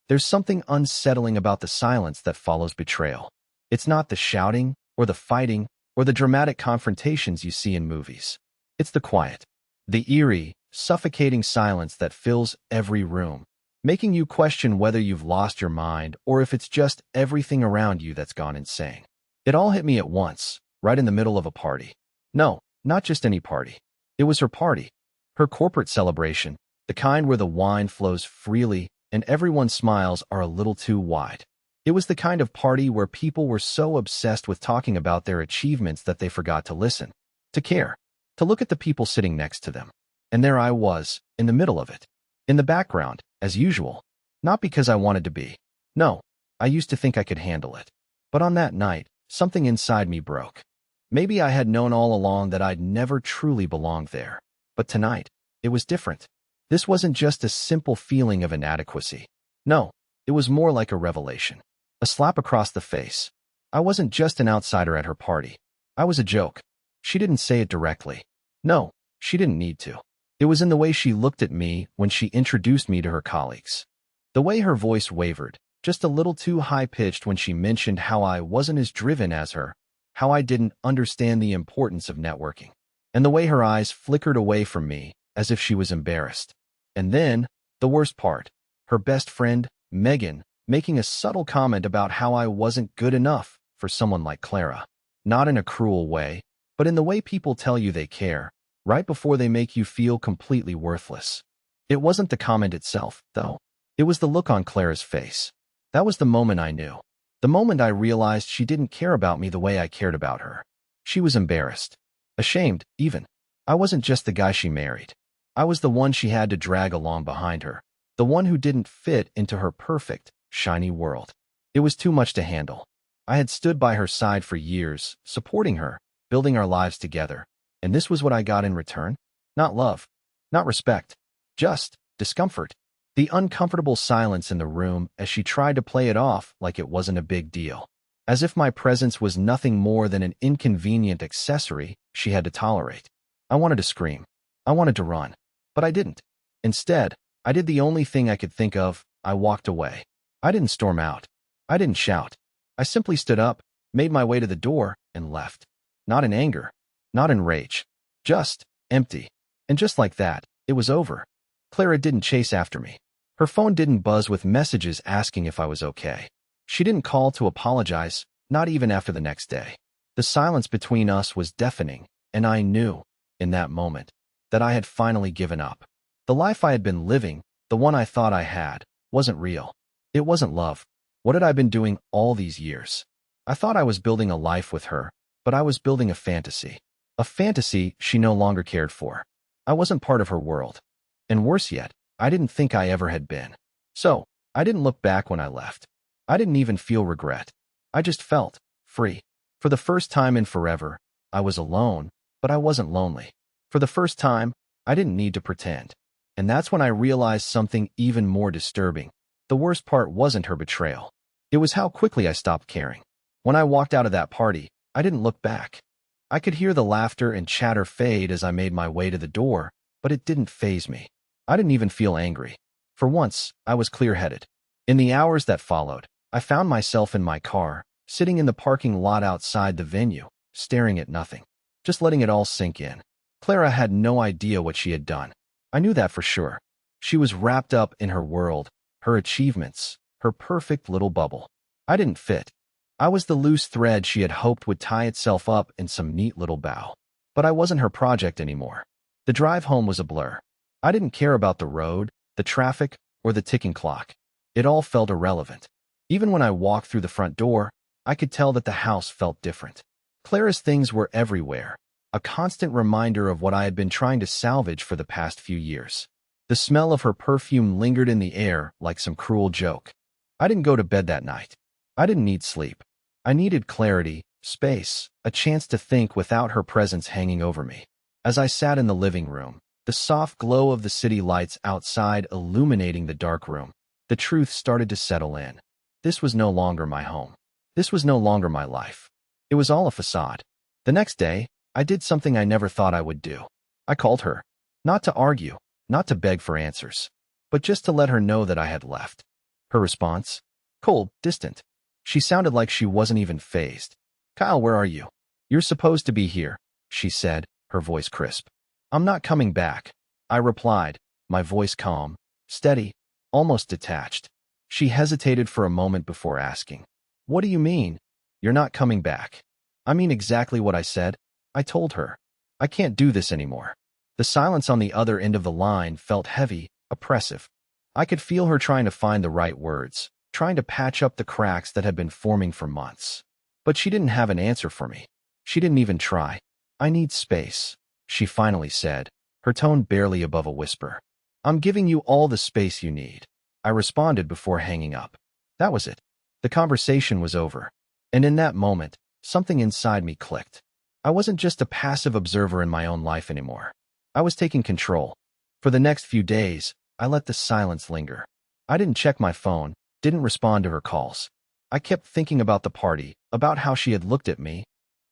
There's something unsettling about the silence that follows betrayal. It's not the shouting, or the fighting, or the dramatic confrontations you see in movies. It's the quiet, the eerie, suffocating silence that fills every room, making you question whether you've lost your mind or if it's just everything around you that's gone insane. It all hit me at once, right in the middle of a party. No, not just any party. It was her party. Her corporate celebration, the kind where the wine flows freely and everyone's smiles are a little too wide. It was the kind of party where people were so obsessed with talking about their achievements that they forgot to listen, to care, to look at the people sitting next to them. And there I was, in the middle of it. In the background, as usual. Not because I wanted to be. No, I used to think I could handle it. But on that night, something inside me broke. Maybe I had known all along that I'd never truly belonged there. But tonight, it was different. This wasn't just a simple feeling of inadequacy. No, it was more like a revelation. A slap across the face. I wasn't just an outsider at her party. I was a joke. She didn't say it directly. No, she didn't need to. It was in the way she looked at me when she introduced me to her colleagues. The way her voice wavered, just a little too high-pitched when she mentioned how I wasn't as driven as her, how I didn't understand the importance of networking, and the way her eyes flickered away from me as if she was embarrassed. And then, the worst part, her best friend, Megan, making a subtle comment about how I wasn't good enough for someone like Clara. Not in a cruel way, but in the way people tell you they care, right before they make you feel completely worthless. It wasn't the comment itself, though. It was the look on Clara's face. That was the moment I knew. The moment I realized she didn't care about me the way I cared about her. She was embarrassed. Ashamed, even. I wasn't just the guy she married. I was the one she had to drag along behind her. The one who didn't fit into her perfect, shiny world. It was too much to handle. I had stood by her side for years, supporting her, building our lives together. And this was what I got in return? Not love. Not respect. Just discomfort. The uncomfortable silence in the room as she tried to play it off like it wasn't a big deal. As if my presence was nothing more than an inconvenient accessory she had to tolerate. I wanted to scream. I wanted to run. But I didn't. Instead, I did the only thing I could think of. I walked away. I didn't storm out. I didn't shout. I simply stood up, made my way to the door, and left. Not in anger. Not in rage. Just empty. And just like that, it was over. Clara didn't chase after me. Her phone didn't buzz with messages asking if I was okay. She didn't call to apologize, not even after the next day. The silence between us was deafening, and I knew, in that moment, that I had finally given up. The life I had been living, the one I thought I had, wasn't real. It wasn't love. What had I been doing all these years? I thought I was building a life with her, but I was building a fantasy. A fantasy she no longer cared for. I wasn't part of her world. And worse yet, I didn't think I ever had been. So, I didn't look back when I left. I didn't even feel regret. I just felt free. For the first time in forever, I was alone, but I wasn't lonely. For the first time, I didn't need to pretend. And that's when I realized something even more disturbing. The worst part wasn't her betrayal. It was how quickly I stopped caring. When I walked out of that party, I didn't look back. I could hear the laughter and chatter fade as I made my way to the door, but it didn't faze me. I didn't even feel angry. For once, I was clear-headed. In the hours that followed, I found myself in my car, sitting in the parking lot outside the venue, staring at nothing, just letting it all sink in. Clara had no idea what she had done. I knew that for sure. She was wrapped up in her world, her achievements, her perfect little bubble. I didn't fit. I was the loose thread she had hoped would tie itself up in some neat little bow. But I wasn't her project anymore. The drive home was a blur. I didn't care about the road, the traffic, or the ticking clock. It all felt irrelevant. Even when I walked through the front door, I could tell that the house felt different. Clara's things were everywhere, a constant reminder of what I had been trying to salvage for the past few years. The smell of her perfume lingered in the air like some cruel joke. I didn't go to bed that night. I didn't need sleep. I needed clarity, space, a chance to think without her presence hanging over me. As I sat in the living room, the soft glow of the city lights outside illuminating the dark room, the truth started to settle in. This was no longer my home. This was no longer my life. It was all a facade. The next day, I did something I never thought I would do. I called her. Not to argue, not to beg for answers, but just to let her know that I had left. Her response? Cold, distant. She sounded like she wasn't even fazed. Kyle, where are you? You're supposed to be here, she said, her voice crisp. I'm not coming back, I replied, my voice calm, steady, almost detached. She hesitated for a moment before asking, What do you mean? You're not coming back. I mean exactly what I said, I told her. I can't do this anymore. The silence on the other end of the line felt heavy, oppressive. I could feel her trying to find the right words, trying to patch up the cracks that had been forming for months. But she didn't have an answer for me. She didn't even try. I need space, she finally said, her tone barely above a whisper. I'm giving you all the space you need, I responded before hanging up. That was it. The conversation was over. And in that moment, something inside me clicked. I wasn't just a passive observer in my own life anymore. I was taking control. For the next few days, I let the silence linger. I didn't check my phone, didn't respond to her calls. I kept thinking about the party, about how she had looked at me,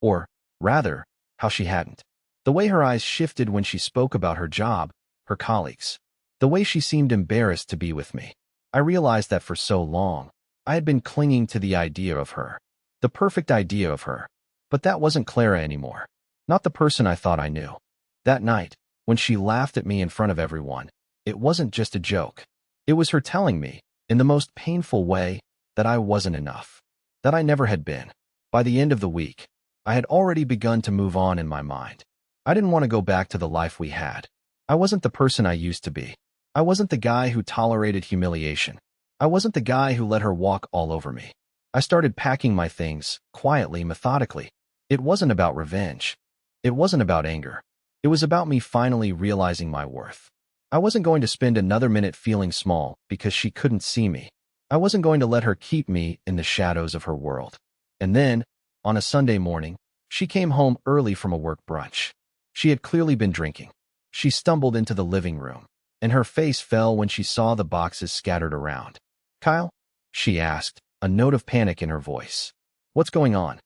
or, rather, how she hadn't. The way her eyes shifted when she spoke about her job, her colleagues. The way she seemed embarrassed to be with me. I realized that for so long, I had been clinging to the idea of her. The perfect idea of her. But that wasn't Clara anymore. Not the person I thought I knew. That night, when she laughed at me in front of everyone, it wasn't just a joke. It was her telling me, in the most painful way, that I wasn't enough. That I never had been. By the end of the week, I had already begun to move on in my mind. I didn't want to go back to the life we had. I wasn't the person I used to be. I wasn't the guy who tolerated humiliation. I wasn't the guy who let her walk all over me. I started packing my things, quietly, methodically. It wasn't about revenge. It wasn't about anger. It was about me finally realizing my worth. I wasn't going to spend another minute feeling small because she couldn't see me. I wasn't going to let her keep me in the shadows of her world. And then, on a Sunday morning, she came home early from a work brunch. She had clearly been drinking. She stumbled into the living room, and her face fell when she saw the boxes scattered around. Kyle? She asked, a note of panic in her voice. What's going on?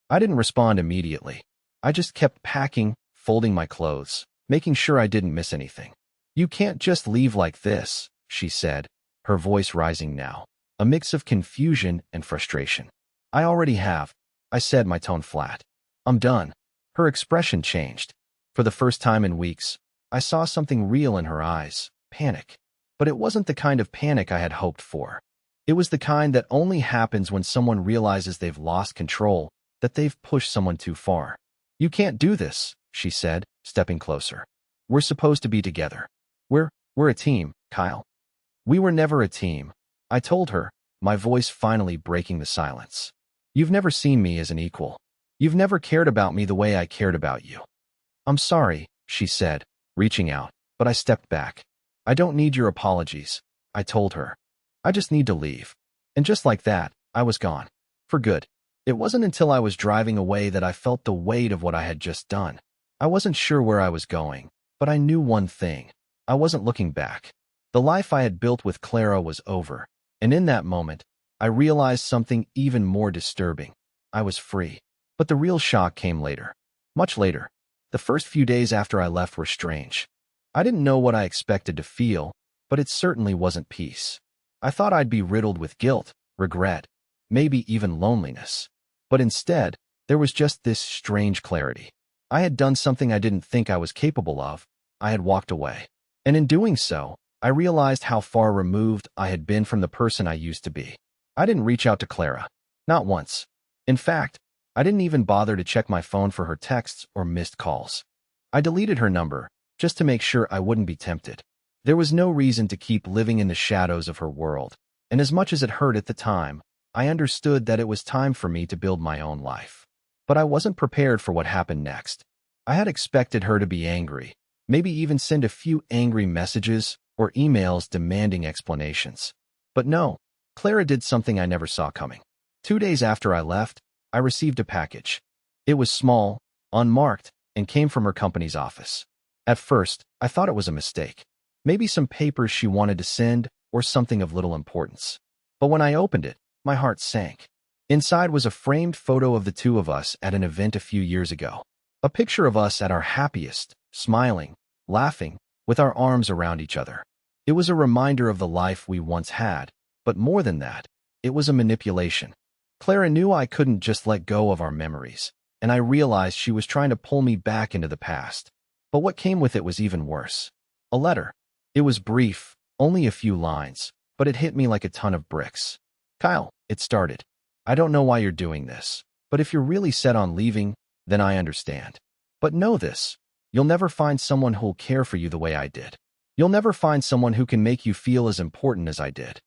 I didn't respond immediately. I just kept packing, folding my clothes, making sure I didn't miss anything. You can't just leave like this, she said, her voice rising now, a mix of confusion and frustration. I already have, I said, my tone flat. I'm done. Her expression changed. For the first time in weeks, I saw something real in her eyes, panic. But it wasn't the kind of panic I had hoped for. It was the kind that only happens when someone realizes they've lost control, that they've pushed someone too far. You can't do this, she said, stepping closer. We're supposed to be together. We're a team, Kyle. We were never a team, I told her, my voice finally breaking the silence. You've never seen me as an equal. You've never cared about me the way I cared about you. I'm sorry, she said, reaching out, but I stepped back. I don't need your apologies, I told her. I just need to leave. And just like that, I was gone. For good. It wasn't until I was driving away that I felt the weight of what I had just done. I wasn't sure where I was going, but I knew one thing. I wasn't looking back. The life I had built with Clara was over, and in that moment, I realized something even more disturbing. I was free. But the real shock came later. Much later. The first few days after I left were strange. I didn't know what I expected to feel, but it certainly wasn't peace. I thought I'd be riddled with guilt, regret, maybe even loneliness. But instead, there was just this strange clarity. I had done something I didn't think I was capable of. I had walked away. And in doing so, I realized how far removed I had been from the person I used to be. I didn't reach out to Clara. Not once. In fact, I didn't even bother to check my phone for her texts or missed calls. I deleted her number, just to make sure I wouldn't be tempted. There was no reason to keep living in the shadows of her world, and as much as it hurt at the time, I understood that it was time for me to build my own life. But I wasn't prepared for what happened next. I had expected her to be angry, maybe even send a few angry messages or emails demanding explanations. But no, Clara did something I never saw coming. 2 days after I left, I received a package. It was small, unmarked, and came from her company's office. At first, I thought it was a mistake. Maybe some papers she wanted to send, or something of little importance. But when I opened it, my heart sank. Inside was a framed photo of the two of us at an event a few years ago. A picture of us at our happiest, smiling, laughing, with our arms around each other. It was a reminder of the life we once had, But more than that, it was a manipulation. Clara knew I couldn't just let go of our memories, and I realized she was trying to pull me back into the past. But what came with it was even worse. A letter. It was brief, only a few lines, but it hit me like a ton of bricks. Kyle, it started. I don't know why you're doing this, but if you're really set on leaving, then I understand. But know this, you'll never find someone who'll care for you the way I did. You'll never find someone who can make you feel as important as I did.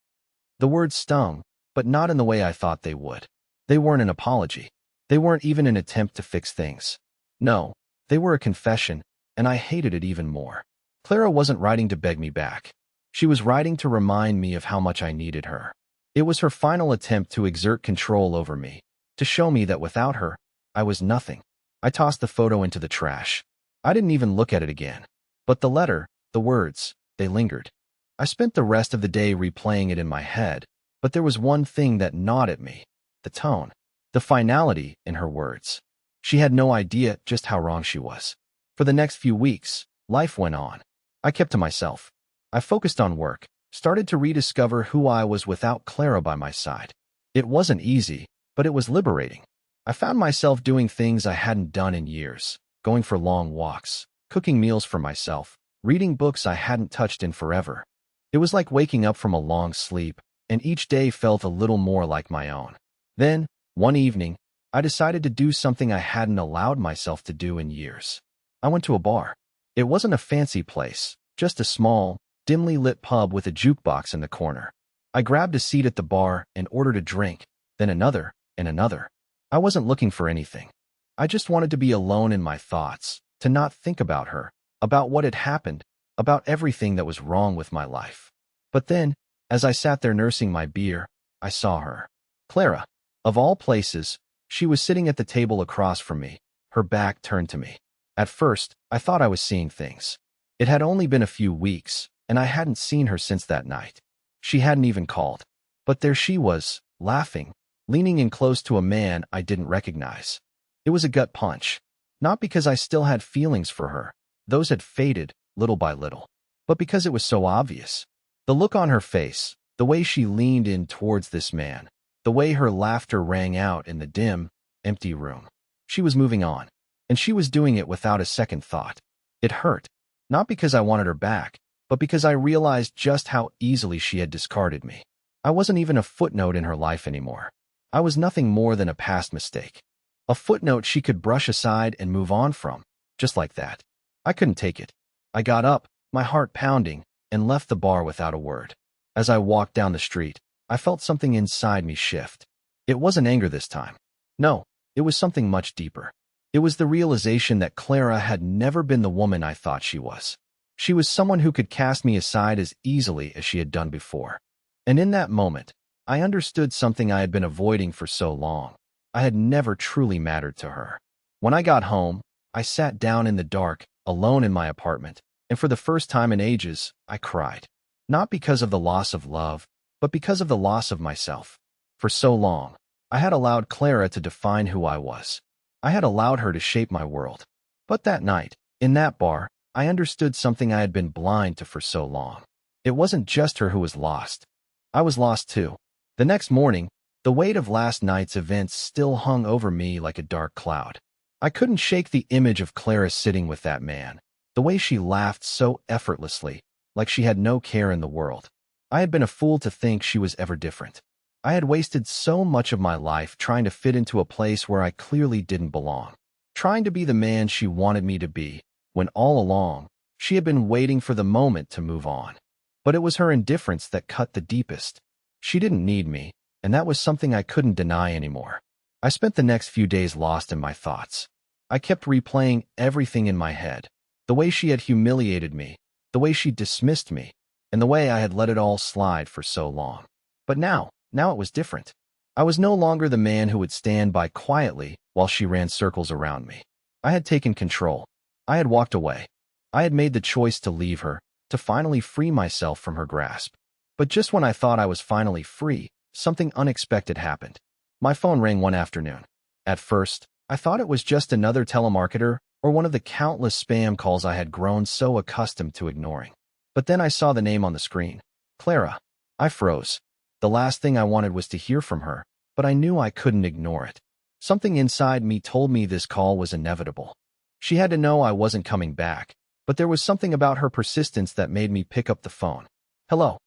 The words stung, but not in the way I thought they would. They weren't an apology. They weren't even an attempt to fix things. No, they were a confession, and I hated it even more. Clara wasn't writing to beg me back. She was writing to remind me of how much I needed her. It was her final attempt to exert control over me, to show me that without her, I was nothing. I tossed the photo into the trash. I didn't even look at it again. But the letter, the words, they lingered. I spent the rest of the day replaying it in my head, but there was one thing that gnawed at me: the tone, the finality in her words. She had no idea just how wrong she was. For the next few weeks, life went on. I kept to myself. I focused on work, started to rediscover who I was without Clara by my side. It wasn't easy, but it was liberating. I found myself doing things I hadn't done in years, going for long walks, cooking meals for myself, reading books I hadn't touched in forever. It was like waking up from a long sleep, and each day felt a little more like my own. Then, one evening, I decided to do something I hadn't allowed myself to do in years. I went to a bar. It wasn't a fancy place, just a small, dimly lit pub with a jukebox in the corner. I grabbed a seat at the bar and ordered a drink, then another, and another. I wasn't looking for anything. I just wanted to be alone in my thoughts, to not think about her, about what had happened, about everything that was wrong with my life. But then, as I sat there nursing my beer, I saw her. Clara. Of all places, she was sitting at the table across from me, her back turned to me. At first, I thought I was seeing things. It had only been a few weeks, and I hadn't seen her since that night. She hadn't even called. But there she was, laughing, leaning in close to a man I didn't recognize. It was a gut punch. Not because I still had feelings for her. Those had faded, little by little. But because it was so obvious. The look on her face, the way she leaned in towards this man, the way her laughter rang out in the dim, empty room. She was moving on, and she was doing it without a second thought. It hurt, not because I wanted her back, but because I realized just how easily she had discarded me. I wasn't even a footnote in her life anymore. I was nothing more than a past mistake. A footnote she could brush aside and move on from, just like that. I couldn't take it. I got up, my heart pounding, and left the bar without a word. As I walked down the street, I felt something inside me shift. It wasn't anger this time. No, it was something much deeper. It was the realization that Clara had never been the woman I thought she was. She was someone who could cast me aside as easily as she had done before. And in that moment, I understood something I had been avoiding for so long. I had never truly mattered to her. When I got home, I sat down in the dark, alone in my apartment, and for the first time in ages, I cried. Not because of the loss of love, but because of the loss of myself. For so long, I had allowed Clara to define who I was. I had allowed her to shape my world. But that night, in that bar, I understood something I had been blind to for so long. It wasn't just her who was lost. I was lost too. The next morning, the weight of last night's events still hung over me like a dark cloud. I couldn't shake the image of Clara sitting with that man, the way she laughed so effortlessly, like she had no care in the world. I had been a fool to think she was ever different. I had wasted so much of my life trying to fit into a place where I clearly didn't belong, trying to be the man she wanted me to be, when all along, she had been waiting for the moment to move on. But it was her indifference that cut the deepest. She didn't need me, and that was something I couldn't deny anymore. I spent the next few days lost in my thoughts. I kept replaying everything in my head, the way she had humiliated me, the way she dismissed me, and the way I had let it all slide for so long. But now it was different. I was no longer the man who would stand by quietly while she ran circles around me. I had taken control. I had walked away. I had made the choice to leave her, to finally free myself from her grasp. But just when I thought I was finally free, something unexpected happened. My phone rang one afternoon. At first, I thought it was just another telemarketer or one of the countless spam calls I had grown so accustomed to ignoring. But then I saw the name on the screen. Clara. I froze. The last thing I wanted was to hear from her, but I knew I couldn't ignore it. Something inside me told me this call was inevitable. She had to know I wasn't coming back, but there was something about her persistence that made me pick up the phone. "Hello,"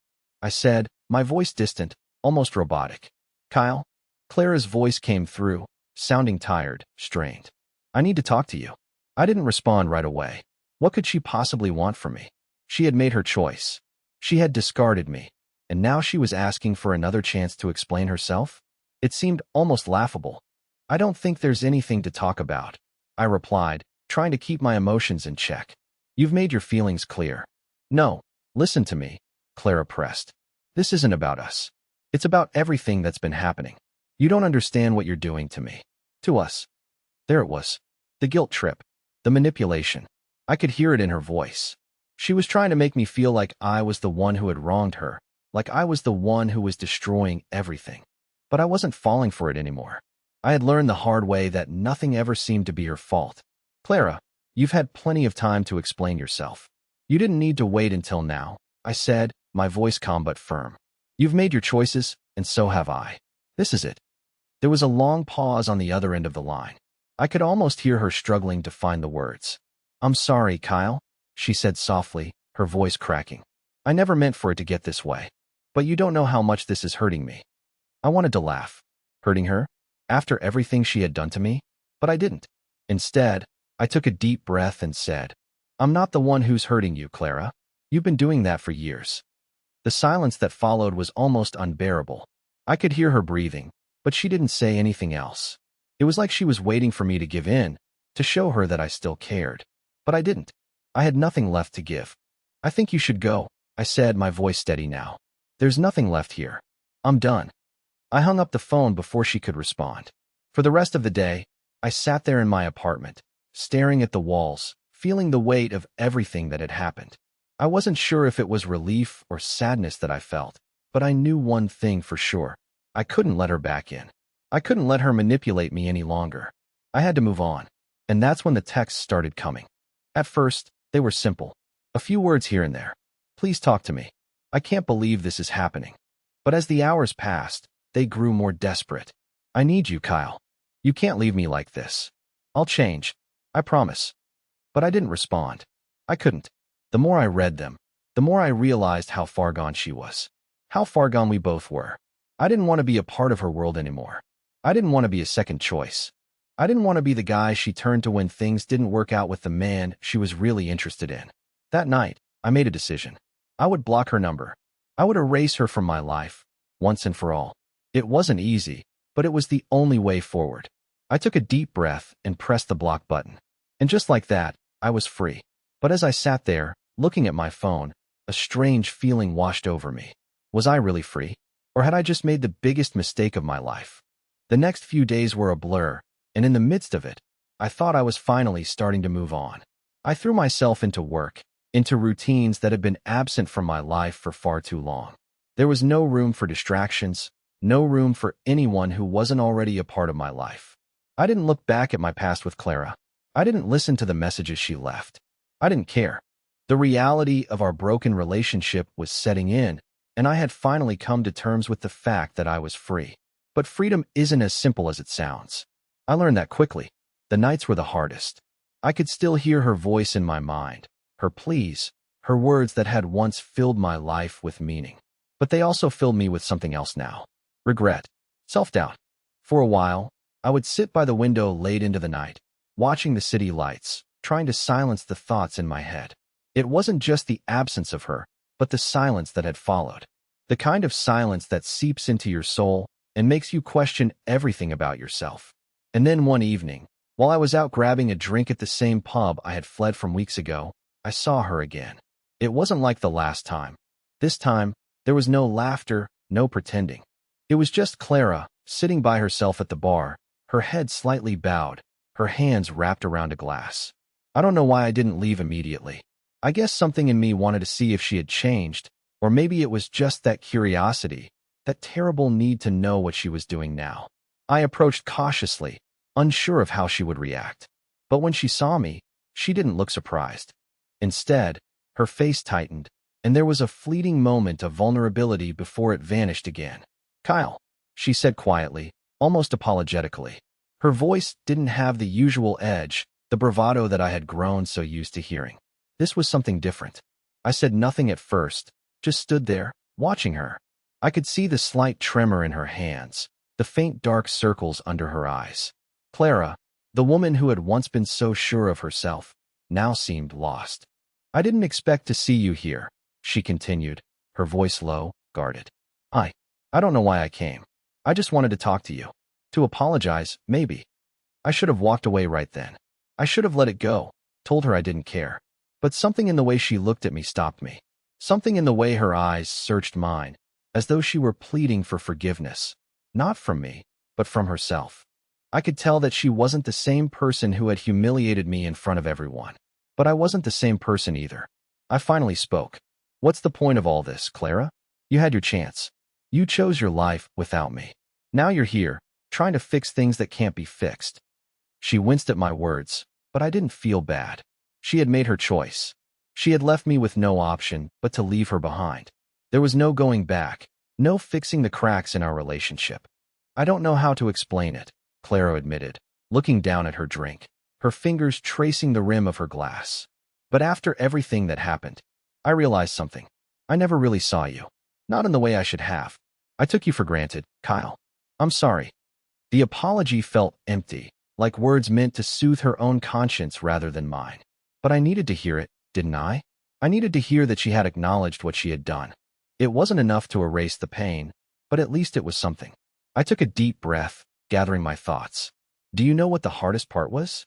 I said, my voice distant, almost robotic. "Kyle?" Clara's voice came through, sounding tired, strained. "I need to talk to you." I didn't respond right away. What could she possibly want from me? She had made her choice. She had discarded me, and now she was asking for another chance to explain herself? It seemed almost laughable. "I don't think there's anything to talk about," I replied, trying to keep my emotions in check. "You've made your feelings clear." "No, listen to me," Clara pressed. "This isn't about us. It's about everything that's been happening. You don't understand what you're doing to me. To us." There it was. The guilt trip. The manipulation. I could hear it in her voice. She was trying to make me feel like I was the one who had wronged her, like I was the one who was destroying everything. But I wasn't falling for it anymore. I had learned the hard way that nothing ever seemed to be her fault. "Clara, you've had plenty of time to explain yourself. You didn't need to wait until now," I said, my voice calm but firm. "You've made your choices, and so have I. This is it." There was a long pause on the other end of the line. I could almost hear her struggling to find the words. "I'm sorry, Kyle," she said softly, her voice cracking. "I never meant for it to get this way. But you don't know how much this is hurting me." I wanted to laugh. Hurting her? After everything she had done to me? But I didn't. Instead, I took a deep breath and said, "I'm not the one who's hurting you, Clara. You've been doing that for years." The silence that followed was almost unbearable. I could hear her breathing, but she didn't say anything else. It was like she was waiting for me to give in, to show her that I still cared. But I didn't. I had nothing left to give. "I think you should go," I said, my voice steady now. "There's nothing left here. I'm done." I hung up the phone before she could respond. For the rest of the day, I sat there in my apartment, staring at the walls, feeling the weight of everything that had happened. I wasn't sure if it was relief or sadness that I felt, but I knew one thing for sure. I couldn't let her back in. I couldn't let her manipulate me any longer. I had to move on. And that's when the texts started coming. At first, they were simple. A few words here and there. "Please talk to me. I can't believe this is happening." But as the hours passed, they grew more desperate. "I need you, Kyle. You can't leave me like this. I'll change. I promise." But I didn't respond. I couldn't. The more I read them, the more I realized how far gone she was. How far gone we both were. I didn't want to be a part of her world anymore. I didn't want to be a second choice. I didn't want to be the guy she turned to when things didn't work out with the man she was really interested in. That night, I made a decision. I would block her number. I would erase her from my life, once and for all. It wasn't easy, but it was the only way forward. I took a deep breath and pressed the block button. And just like that, I was free. But as I sat there, looking at my phone, a strange feeling washed over me. Was I really free? Or had I just made the biggest mistake of my life? The next few days were a blur, and in the midst of it, I thought I was finally starting to move on. I threw myself into work, into routines that had been absent from my life for far too long. There was no room for distractions, no room for anyone who wasn't already a part of my life. I didn't look back at my past with Clara. I didn't listen to the messages she left. I didn't care. The reality of our broken relationship was setting in, and I had finally come to terms with the fact that I was free. But freedom isn't as simple as it sounds. I learned that quickly. The nights were the hardest. I could still hear her voice in my mind, her pleas, her words that had once filled my life with meaning. But they also filled me with something else now. Regret. Self-doubt. For a while, I would sit by the window late into the night, watching the city lights, trying to silence the thoughts in my head. It wasn't just the absence of her, but the silence that had followed. The kind of silence that seeps into your soul and makes you question everything about yourself. And then one evening, while I was out grabbing a drink at the same pub I had fled from weeks ago, I saw her again. It wasn't like the last time. This time, there was no laughter, no pretending. It was just Clara, sitting by herself at the bar, her head slightly bowed, her hands wrapped around a glass. I don't know why I didn't leave immediately. I guess something in me wanted to see if she had changed, or maybe it was just that curiosity, that terrible need to know what she was doing now. I approached cautiously, unsure of how she would react. But when she saw me, she didn't look surprised. Instead, her face tightened, and there was a fleeting moment of vulnerability before it vanished again. "Kyle," she said quietly, almost apologetically. Her voice didn't have the usual edge, the bravado that I had grown so used to hearing. This was something different. I said nothing at first, just stood there, watching her. I could see the slight tremor in her hands, the faint dark circles under her eyes. Clara, the woman who had once been so sure of herself, now seemed lost. "I didn't expect to see you here," she continued, her voice low, guarded. I don't know why I came. I just wanted to talk to you. To apologize, maybe. I should have walked away right then. I should have let it go, told her I didn't care. But something in the way she looked at me stopped me. Something in the way her eyes searched mine, as though she were pleading for forgiveness. Not from me, but from herself. I could tell that she wasn't the same person who had humiliated me in front of everyone. But I wasn't the same person either. I finally spoke. "What's the point of all this, Clara? You had your chance. You chose your life without me. Now you're here, trying to fix things that can't be fixed." She winced at my words, but I didn't feel bad. She had made her choice. She had left me with no option but to leave her behind. There was no going back, no fixing the cracks in our relationship. "I don't know how to explain it," Clara admitted, looking down at her drink, her fingers tracing the rim of her glass. "But after everything that happened, I realized something. I never really saw you. Not in the way I should have. I took you for granted, Kyle. I'm sorry." The apology felt empty, like words meant to soothe her own conscience rather than mine. But I needed to hear it, didn't I? I needed to hear that she had acknowledged what she had done. It wasn't enough to erase the pain, but at least it was something. I took a deep breath, gathering my thoughts. "Do you know what the hardest part was?"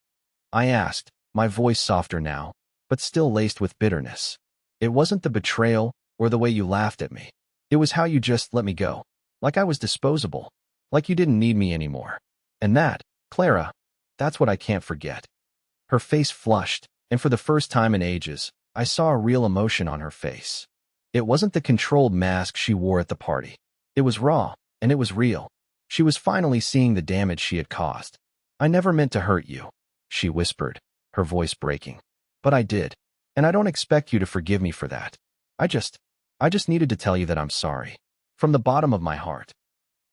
I asked, my voice softer now, but still laced with bitterness. "It wasn't the betrayal or the way you laughed at me. It was how you just let me go. Like I was disposable. Like you didn't need me anymore. And that, Clara, that's what I can't forget." Her face flushed, and for the first time in ages, I saw a real emotion on her face. It wasn't the controlled mask she wore at the party. It was raw, and it was real. She was finally seeing the damage she had caused. "I never meant to hurt you," she whispered, her voice breaking. "But I did, and I don't expect you to forgive me for that. I just needed to tell you that I'm sorry. From the bottom of my heart."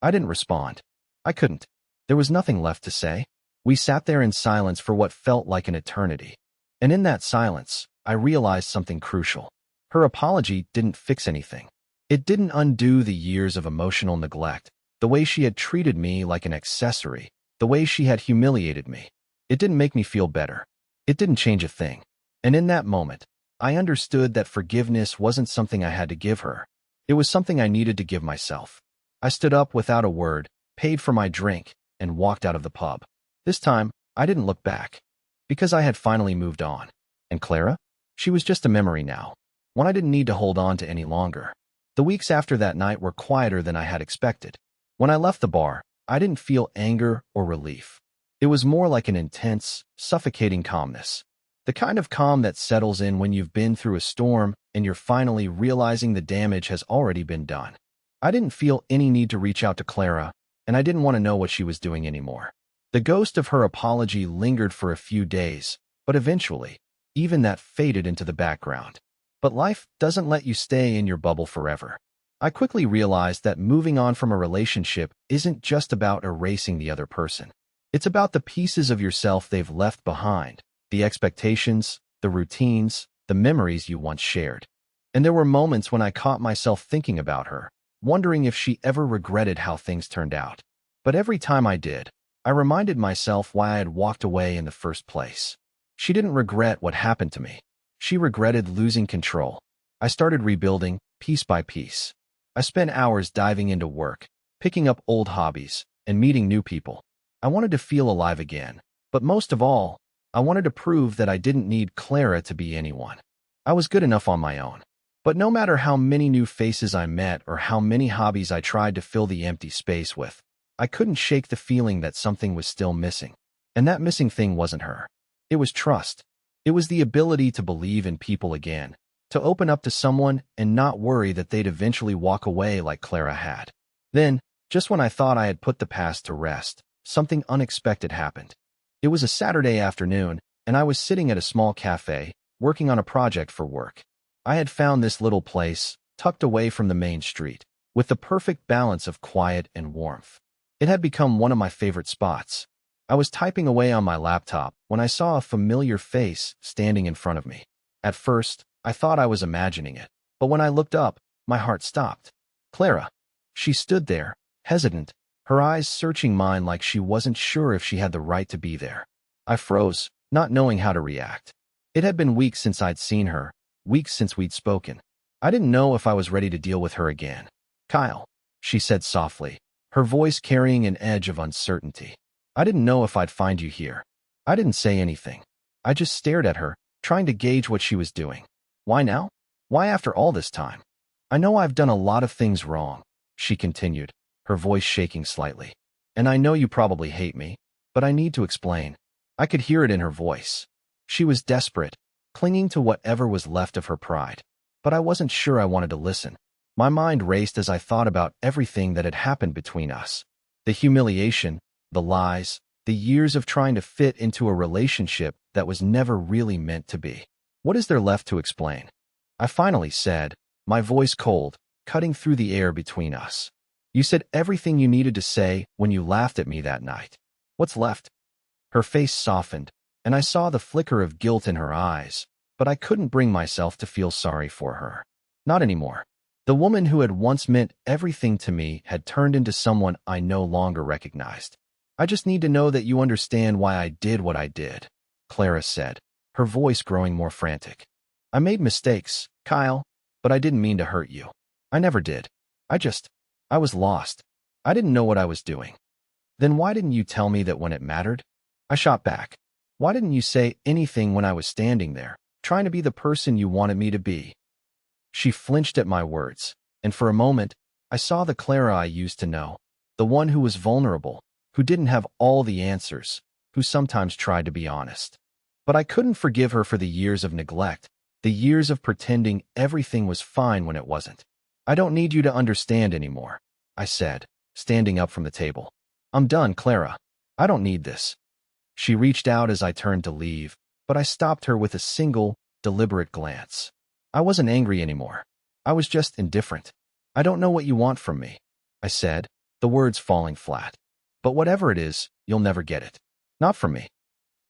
I didn't respond. I couldn't. There was nothing left to say. We sat there in silence for what felt like an eternity. And in that silence, I realized something crucial. Her apology didn't fix anything. It didn't undo the years of emotional neglect, the way she had treated me like an accessory, the way she had humiliated me. It didn't make me feel better. It didn't change a thing. And in that moment, I understood that forgiveness wasn't something I had to give her. It was something I needed to give myself. I stood up without a word, paid for my drink, and walked out of the pub. This time, I didn't look back. Because I had finally moved on. And Clara? She was just a memory now. One I didn't need to hold on to any longer. The weeks after that night were quieter than I had expected. When I left the bar, I didn't feel anger or relief. It was more like an intense, suffocating calmness. The kind of calm that settles in when you've been through a storm and you're finally realizing the damage has already been done. I didn't feel any need to reach out to Clara, and I didn't want to know what she was doing anymore. The ghost of her apology lingered for a few days, but eventually, even that faded into the background. But life doesn't let you stay in your bubble forever. I quickly realized that moving on from a relationship isn't just about erasing the other person. It's about the pieces of yourself they've left behind, the expectations, the routines, the memories you once shared. And there were moments when I caught myself thinking about her, wondering if she ever regretted how things turned out. But every time I did, I reminded myself why I had walked away in the first place. She didn't regret what happened to me. She regretted losing control. I started rebuilding, piece by piece. I spent hours diving into work, picking up old hobbies, and meeting new people. I wanted to feel alive again, but most of all, I wanted to prove that I didn't need Clara to be anyone. I was good enough on my own. But no matter how many new faces I met or how many hobbies I tried to fill the empty space with, I couldn't shake the feeling that something was still missing. And that missing thing wasn't her. It was trust. It was the ability to believe in people again, to open up to someone and not worry that they'd eventually walk away like Clara had. Then, just when I thought I had put the past to rest, something unexpected happened. It was a Saturday afternoon, and I was sitting at a small cafe, working on a project for work. I had found this little place, tucked away from the main street, with the perfect balance of quiet and warmth. It had become one of my favorite spots. I was typing away on my laptop when I saw a familiar face standing in front of me. At first, I thought I was imagining it, but when I looked up, my heart stopped. Clara. She stood there, hesitant, her eyes searching mine like she wasn't sure if she had the right to be there. I froze, not knowing how to react. It had been weeks since I'd seen her, weeks since we'd spoken. I didn't know if I was ready to deal with her again. Kyle, she said softly, her voice carrying an edge of uncertainty. I didn't know if I'd find you here. I didn't say anything. I just stared at her, trying to gauge what she was doing. Why now? Why after all this time? I know I've done a lot of things wrong, she continued, her voice shaking slightly. And I know you probably hate me, but I need to explain. I could hear it in her voice. She was desperate, clinging to whatever was left of her pride. But I wasn't sure I wanted to listen. My mind raced as I thought about everything that had happened between us. The humiliation, the lies, the years of trying to fit into a relationship that was never really meant to be. What is there left to explain? I finally said, my voice cold, cutting through the air between us. You said everything you needed to say when you laughed at me that night. What's left? Her face softened, and I saw the flicker of guilt in her eyes, but I couldn't bring myself to feel sorry for her. Not anymore. The woman who had once meant everything to me had turned into someone I no longer recognized. I just need to know that you understand why I did what I did, Clara said, her voice growing more frantic. I made mistakes, Kyle, but I didn't mean to hurt you. I never did. I was lost. I didn't know what I was doing. Then why didn't you tell me that when it mattered? I shot back. Why didn't you say anything when I was standing there, trying to be the person you wanted me to be? She flinched at my words, and for a moment, I saw the Clara I used to know, the one who was vulnerable, who didn't have all the answers, who sometimes tried to be honest. But I couldn't forgive her for the years of neglect, the years of pretending everything was fine when it wasn't. I don't need you to understand anymore, I said, standing up from the table. I'm done, Clara. I don't need this. She reached out as I turned to leave, but I stopped her with a single, deliberate glance. I wasn't angry anymore. I was just indifferent. I don't know what you want from me, I said, the words falling flat. But whatever it is, you'll never get it. Not from me.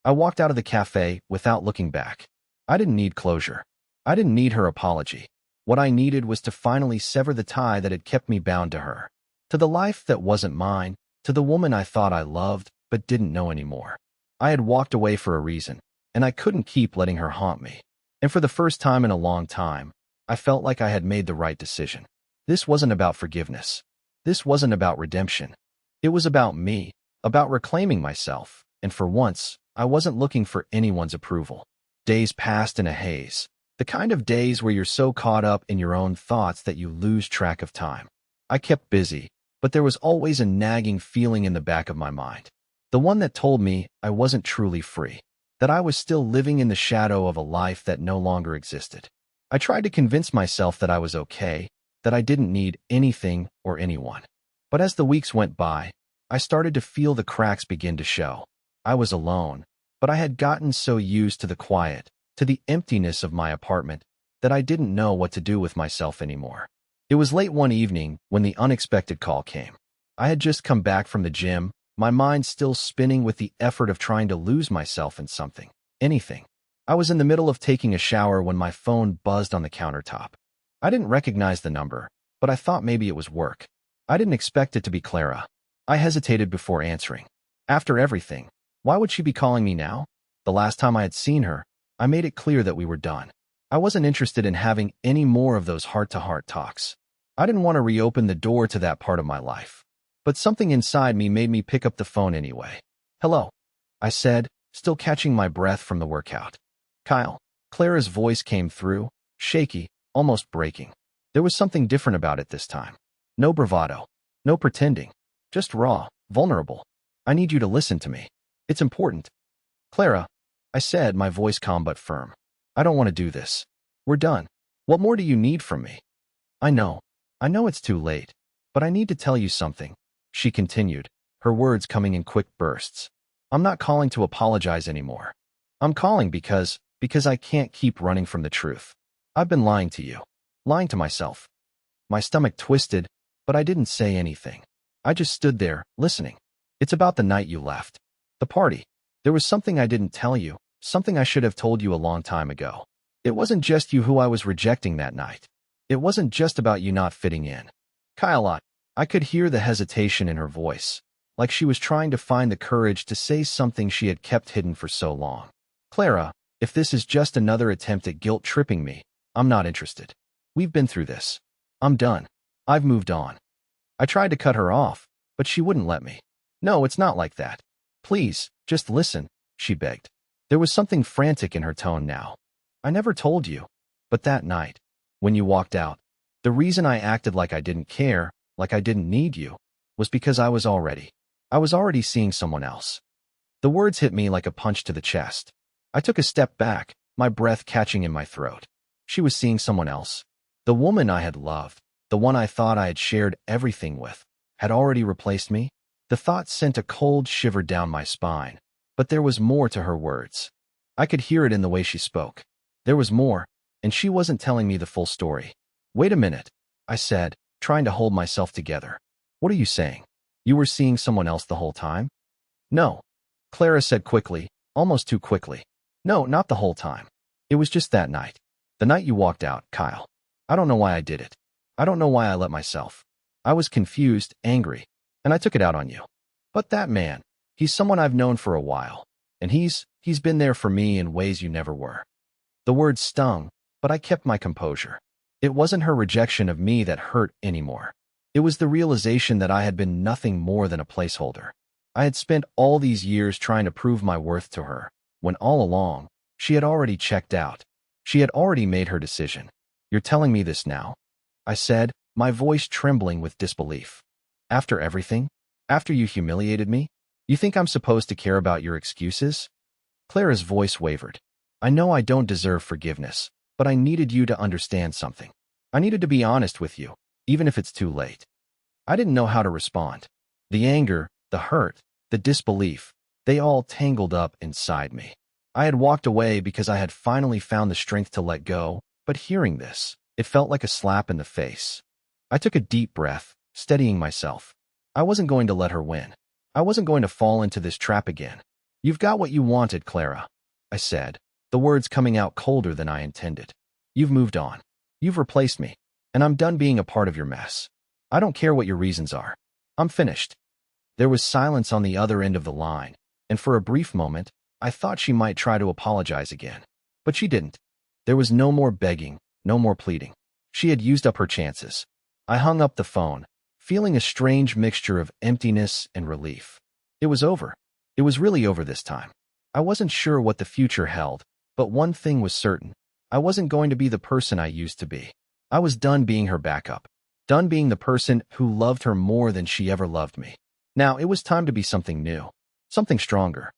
I walked out of the cafe without looking back. I didn't need closure. I didn't need her apology. What I needed was to finally sever the tie that had kept me bound to her, to the life that wasn't mine, to the woman I thought I loved but didn't know anymore. I had walked away for a reason, and I couldn't keep letting her haunt me. And for the first time in a long time, I felt like I had made the right decision. This wasn't about forgiveness. This wasn't about redemption. It was about me, about reclaiming myself, and for once, I wasn't looking for anyone's approval. Days passed in a haze, the kind of days where you're so caught up in your own thoughts that you lose track of time. I kept busy, but there was always a nagging feeling in the back of my mind. The one that told me I wasn't truly free, that I was still living in the shadow of a life that no longer existed. I tried to convince myself that I was okay, that I didn't need anything or anyone. But as the weeks went by, I started to feel the cracks begin to show. I was alone, but I had gotten so used to the quiet, to the emptiness of my apartment, that I didn't know what to do with myself anymore. It was late one evening when the unexpected call came. I had just come back from the gym, my mind still spinning with the effort of trying to lose myself in something, anything. I was in the middle of taking a shower when my phone buzzed on the countertop. I didn't recognize the number, but I thought maybe it was work. I didn't expect it to be Clara. I hesitated before answering. After everything, why would she be calling me now? The last time I had seen her, I made it clear that we were done. I wasn't interested in having any more of those heart-to-heart talks. I didn't want to reopen the door to that part of my life. But something inside me made me pick up the phone anyway. Hello, I said, still catching my breath from the workout. Kyle. Clara's voice came through, shaky, almost breaking. There was something different about it this time. No bravado. No pretending. Just raw, vulnerable. I need you to listen to me. It's important. Clara, I said, my voice calm but firm. I don't want to do this. We're done. What more do you need from me? I know it's too late, but I need to tell you something, she continued, her words coming in quick bursts. I'm not calling to apologize anymore. I'm calling because I can't keep running from the truth. I've been lying to you. Lying to myself. My stomach twisted, but I didn't say anything. I just stood there, listening. It's about the night you left. The party. There was something I didn't tell you, something I should have told you a long time ago. It wasn't just you who I was rejecting that night. It wasn't just about you not fitting in. Kyle, I could hear the hesitation in her voice, like she was trying to find the courage to say something she had kept hidden for so long. Clara, if this is just another attempt at guilt-tripping me, I'm not interested. We've been through this. I'm done. I've moved on. I tried to cut her off, but she wouldn't let me. No, it's not like that. Please, just listen, she begged. There was something frantic in her tone now. I never told you, but that night, when you walked out, the reason I acted like I didn't care, like I didn't need you, was because I was already seeing someone else. The words hit me like a punch to the chest. I took a step back, my breath catching in my throat. She was seeing someone else. The woman I had loved, the one I thought I had shared everything with, had already replaced me. The thought sent a cold shiver down my spine, but there was more to her words. I could hear it in the way she spoke. There was more, and she wasn't telling me the full story. Wait a minute, I said, trying to hold myself together. What are you saying? You were seeing someone else the whole time? No, Clara said quickly, almost too quickly. No, not the whole time. It was just that night. The night you walked out, Kyle. I don't know why I did it. I don't know why I let myself. I was confused, angry, and I took it out on you. But that man, he's someone I've known for a while, and he's been there for me in ways you never were. The words stung, but I kept my composure. It wasn't her rejection of me that hurt anymore. It was the realization that I had been nothing more than a placeholder. I had spent all these years trying to prove my worth to her, when all along, she had already checked out. She had already made her decision. You're telling me this now? I said, my voice trembling with disbelief. After everything? After you humiliated me? You think I'm supposed to care about your excuses? Clara's voice wavered. I know I don't deserve forgiveness, but I needed you to understand something. I needed to be honest with you, even if it's too late. I didn't know how to respond. The anger, the hurt, the disbelief, they all tangled up inside me. I had walked away because I had finally found the strength to let go, but hearing this, it felt like a slap in the face. I took a deep breath, steadying myself. I wasn't going to let her win. I wasn't going to fall into this trap again. You've got what you wanted, Clara, I said, the words coming out colder than I intended. You've moved on. You've replaced me, and I'm done being a part of your mess. I don't care what your reasons are. I'm finished. There was silence on the other end of the line, and for a brief moment, I thought she might try to apologize again. But she didn't. There was no more begging, no more pleading. She had used up her chances. I hung up the phone, feeling a strange mixture of emptiness and relief. It was over. It was really over this time. I wasn't sure what the future held, but one thing was certain. I wasn't going to be the person I used to be. I was done being her backup. Done being the person who loved her more than she ever loved me. Now it was time to be something new. Something stronger.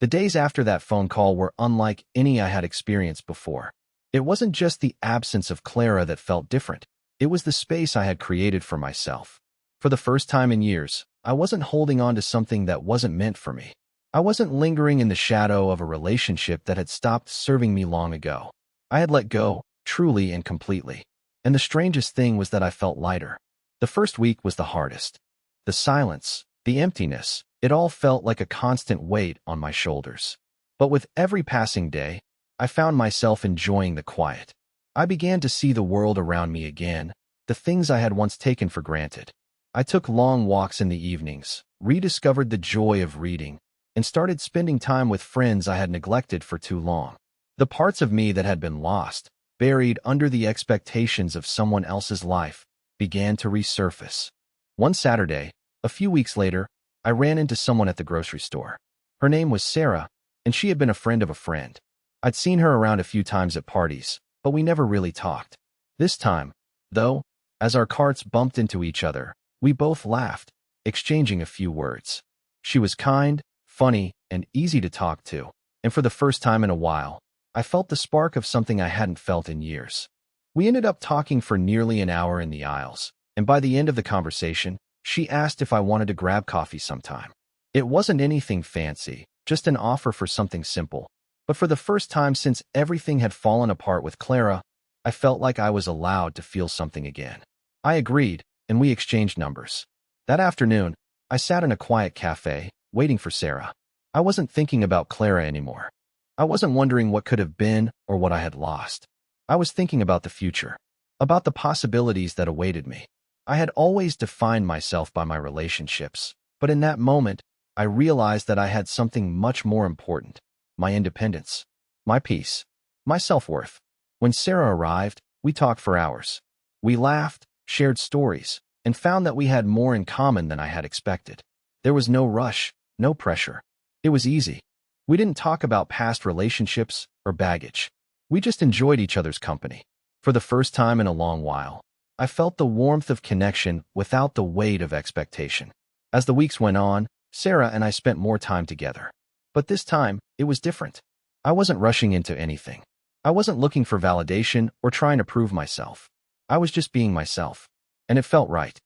The days after that phone call were unlike any I had experienced before. It wasn't just the absence of Clara that felt different. It was the space I had created for myself. For the first time in years, I wasn't holding on to something that wasn't meant for me. I wasn't lingering in the shadow of a relationship that had stopped serving me long ago. I had let go, truly and completely. And the strangest thing was that I felt lighter. The first week was the hardest. The silence, the emptiness, it all felt like a constant weight on my shoulders. But with every passing day, I found myself enjoying the quiet. I began to see the world around me again, the things I had once taken for granted. I took long walks in the evenings, rediscovered the joy of reading, and started spending time with friends I had neglected for too long. The parts of me that had been lost, buried under the expectations of someone else's life, began to resurface. One Saturday, a few weeks later, I ran into someone at the grocery store. Her name was Sarah, and she had been a friend of a friend. I'd seen her around a few times at parties, but we never really talked. This time, though, as our carts bumped into each other, we both laughed, exchanging a few words. She was kind, funny, and easy to talk to, and for the first time in a while, I felt the spark of something I hadn't felt in years. We ended up talking for nearly an hour in the aisles, and by the end of the conversation, she asked if I wanted to grab coffee sometime. It wasn't anything fancy, just an offer for something simple. But for the first time since everything had fallen apart with Clara, I felt like I was allowed to feel something again. I agreed, and we exchanged numbers. That afternoon, I sat in a quiet cafe, waiting for Sarah. I wasn't thinking about Clara anymore. I wasn't wondering what could have been or what I had lost. I was thinking about the future, about the possibilities that awaited me. I had always defined myself by my relationships, but in that moment, I realized that I had something much more important: my independence, my peace, my self-worth. When Sarah arrived, we talked for hours. We laughed, shared stories, and found that we had more in common than I had expected. There was no rush, no pressure. It was easy. We didn't talk about past relationships or baggage. We just enjoyed each other's company. For the first time in a long while, I felt the warmth of connection without the weight of expectation. As the weeks went on, Sarah and I spent more time together. But this time, it was different. I wasn't rushing into anything. I wasn't looking for validation or trying to prove myself. I was just being myself. And it felt right.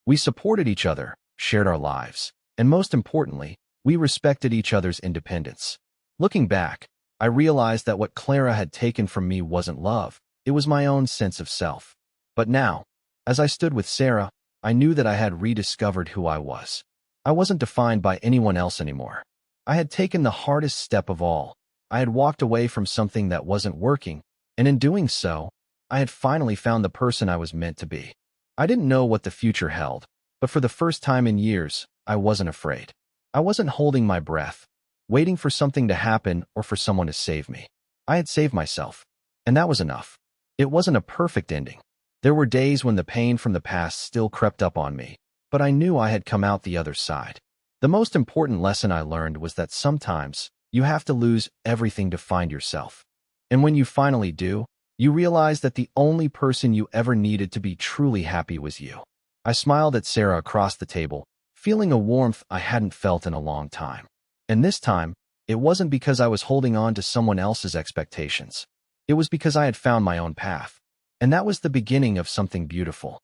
We supported each other, shared our lives, and most importantly, we respected each other's independence. Looking back, I realized that what Clara had taken from me wasn't love, it was my own sense of self. But now, as I stood with Sarah, I knew that I had rediscovered who I was. I wasn't defined by anyone else anymore. I had taken the hardest step of all. I had walked away from something that wasn't working, and in doing so, I had finally found the person I was meant to be. I didn't know what the future held, but for the first time in years, I wasn't afraid. I wasn't holding my breath, waiting for something to happen or for someone to save me. I had saved myself, and that was enough. It wasn't a perfect ending. There were days when the pain from the past still crept up on me, but I knew I had come out the other side. The most important lesson I learned was that sometimes you have to lose everything to find yourself. And when you finally do, you realize that the only person you ever needed to be truly happy was you. I smiled at Sarah across the table, feeling a warmth I hadn't felt in a long time. And this time, it wasn't because I was holding on to someone else's expectations. It was because I had found my own path. And that was the beginning of something beautiful.